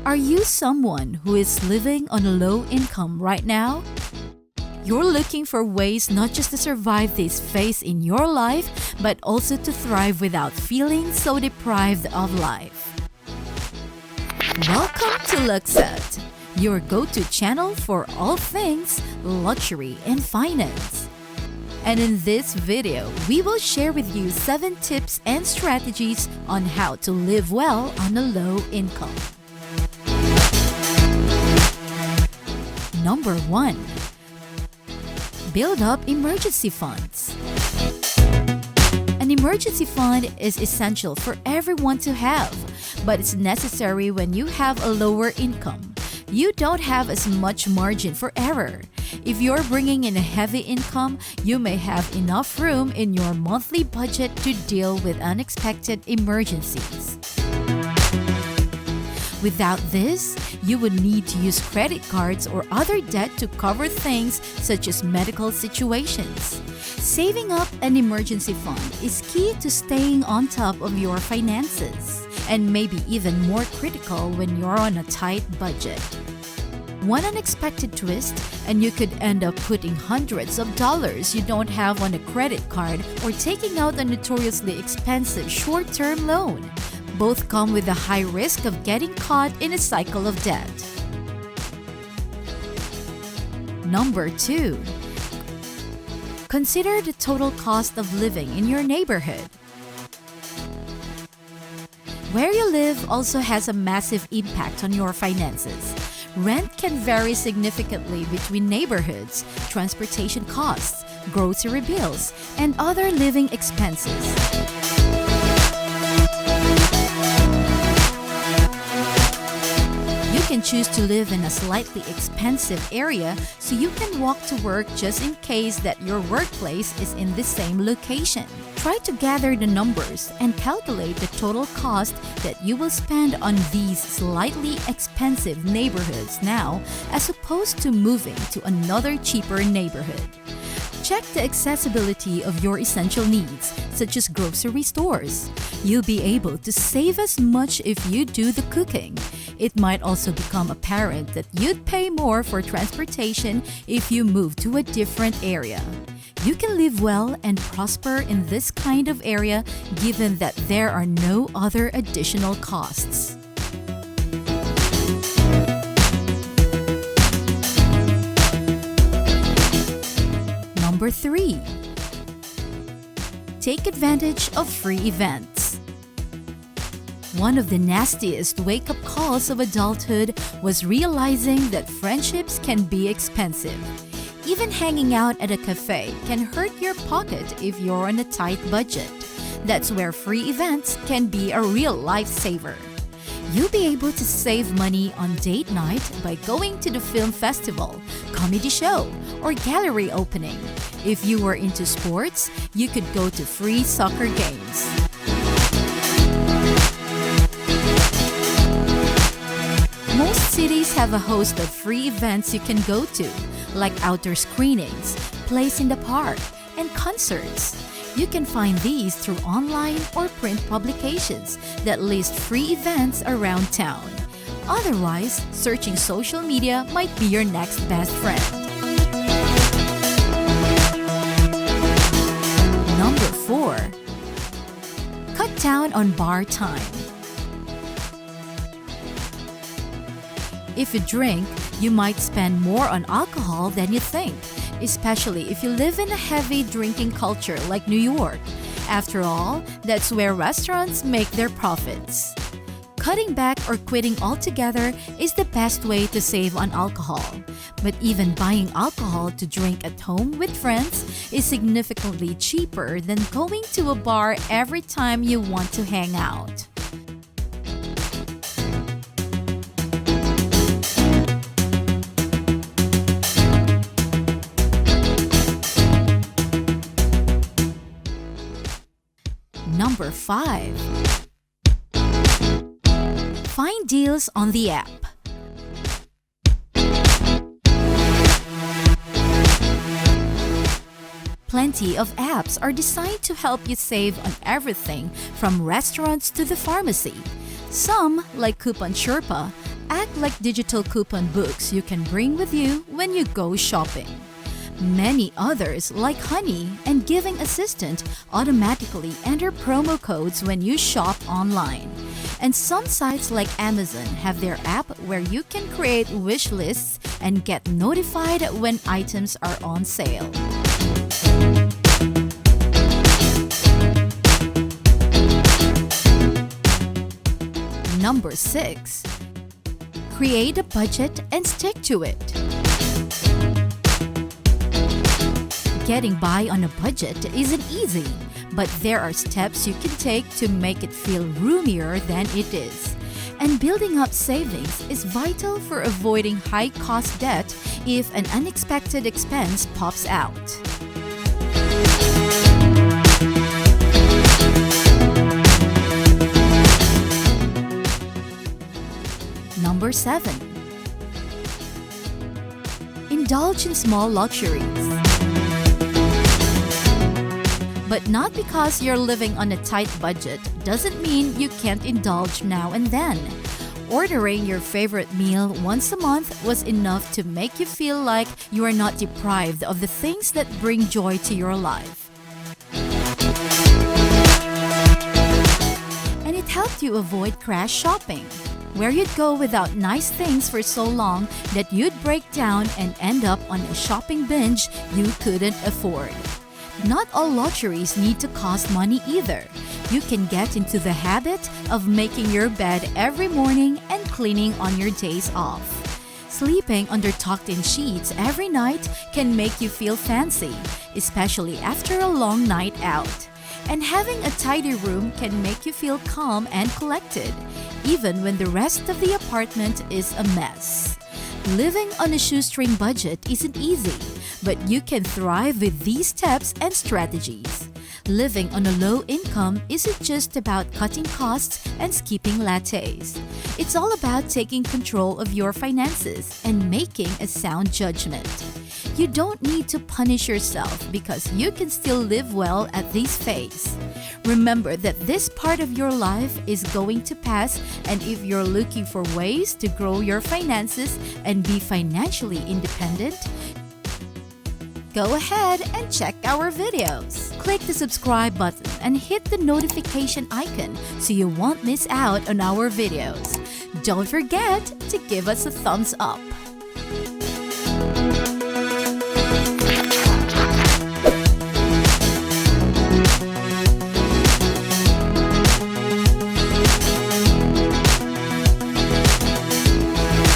Are you someone who is living on a low income right now? You're looking for ways not just to survive this phase in your life, but also to thrive without feeling so deprived of life. Welcome to Luxuries, your go-to channel for all things luxury and finance. And in this video, we will share with you 7 tips and strategies on how to live well on a low income. Number 1. Build up emergency funds. An emergency fund is essential for everyone to have, but it's necessary when you have a lower income. You don't have as much margin for error. If you're bringing in a heavy income, you may have enough room in your monthly budget to deal with unexpected emergencies. Without this, you would need to use credit cards or other debt to cover things such as medical situations. Saving up an emergency fund is key to staying on top of your finances, and maybe even more critical when you're on a tight budget. One unexpected twist, and you could end up putting hundreds of dollars you don't have on a credit card or taking out a notoriously expensive short-term loan. Both come with a high risk of getting caught in a cycle of debt. Number 2. Consider the total cost of living in your neighborhood. Where you live also has a massive impact on your finances. Rent can vary significantly between neighborhoods, transportation costs, grocery bills, and other living expenses. You can choose to live in a slightly expensive area so you can walk to work just in case that your workplace is in the same location. Try to gather the numbers and calculate the total cost that you will spend on these slightly expensive neighborhoods now as opposed to moving to another cheaper neighborhood. Check the accessibility of your essential needs, such as grocery stores. You'll be able to save as much if you do the cooking. It might also become apparent that you'd pay more for transportation if you move to a different area. You can live well and prosper in this kind of area given that there are no other additional costs. Number 3. Take advantage of free events. One of the nastiest wake-up calls of adulthood was realizing that friendships can be expensive. Even hanging out at a cafe can hurt your pocket if you're on a tight budget. That's where free events can be a real lifesaver. You'll be able to save money on date night by going to the film festival, comedy show, or gallery opening. If you were into sports, you could go to free soccer games. Most cities have a host of free events you can go to, like outdoor screenings, plays in the park, and concerts. You can find these through online or print publications that list free events around town. Otherwise, searching social media might be your next best friend. Number 4. Cut down on bar time. If you drink, you might spend more on alcohol than you think, especially if you live in a heavy drinking culture like New York. After all, that's where restaurants make their profits. Cutting back or quitting altogether is the best way to save on alcohol. But even buying alcohol to drink at home with friends is significantly cheaper than going to a bar every time you want to hang out. Number 5. Find deals on the app. Plenty of apps are designed to help you save on everything from restaurants to the pharmacy. Some, like Coupon Sherpa, act like digital coupon books you can bring with you when you go shopping. Many others, like Honey and Giving Assistant, automatically enter promo codes when you shop online. And some sites like Amazon have their app where you can create wish lists and get notified when items are on sale. Number 6. Create a budget and stick to it. Getting by on a budget isn't easy, but there are steps you can take to make it feel roomier than it is. And building up savings is vital for avoiding high-cost debt if an unexpected expense pops out. Number 7. Indulge in small luxuries. But not because you're living on a tight budget doesn't mean you can't indulge now and then. Ordering your favorite meal once a month was enough to make you feel like you are not deprived of the things that bring joy to your life. And it helped you avoid crash shopping, where you'd go without nice things for so long that you'd break down and end up on a shopping binge you couldn't afford. Not all luxuries need to cost money either. You can get into the habit of making your bed every morning and cleaning on your days off. Sleeping under tucked-in sheets every night can make you feel fancy, especially after a long night out. And having a tidy room can make you feel calm and collected, even when the rest of the apartment is a mess. Living on a shoestring budget isn't easy, but you can thrive with these steps and strategies. Living on a low income isn't just about cutting costs and skipping lattes. It's all about taking control of your finances and making a sound judgment. You don't need to punish yourself because you can still live well at this phase. Remember that this part of your life is going to pass, and if you're looking for ways to grow your finances and be financially independent, go ahead and check our videos. Click the subscribe button and hit the notification icon so you won't miss out on our videos. Don't forget to give us a thumbs up.